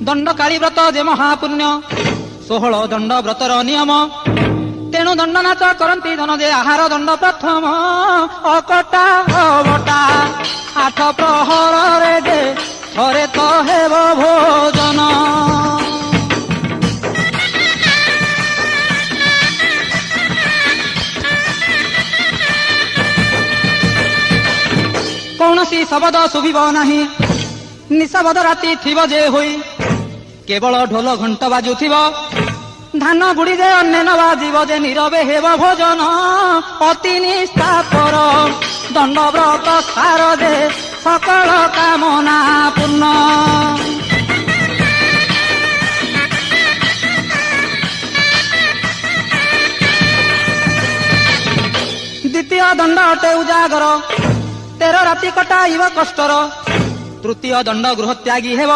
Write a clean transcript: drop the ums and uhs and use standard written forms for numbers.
ଦଣ୍ଡକାଳୀ ବ୍ରତ ଯେ ମହାପୁଣ୍ୟ 16 ଦଣ୍ଡ ବ୍ରତର ନିୟମ ତେଣୁ ଦଣ୍ଡ ନାଚ କରନ୍ତି ଧନ ଯେ ଆହାର ଦଣ୍ଡ ପ୍ରଥମ ଅକଟା ଅବଟା 8 ପ୍ରହରରେ ଯେ ଥରେ ତ ହେବ ଭୋଜନ। କୌଣସି ଶବଦ ଶୁଭିବ ନାହିଁ ନିଶବଦ ରାତି ଥିବ ଯେ ହୋଇ କେବଳ ଢୋଲ ଘଣ୍ଟ ବାଜୁଥିବ ଧାନ ବୁଡ଼ି ଯେ ଅନ୍ୟାନ୍ୟ ବାଜିବ ଯେ ନୀରବେ ହେବ ଭୋଜନ ଅତି ନିଷ୍ଠାପର ଦଣ୍ଡବ୍ରତ ସାର ଯେ ସକଳ କାମନା ପୂର୍ଣ୍ଣ। ଦ୍ୱିତୀୟ ଦଣ୍ଡ ଅଟେ ଉଜାଗର 13 ରାତି କଟାଇବ କଷ୍ଟର। ତୃତୀୟ ଦଣ୍ଡ ଗୃହ ତ୍ୟାଗୀ ହେବ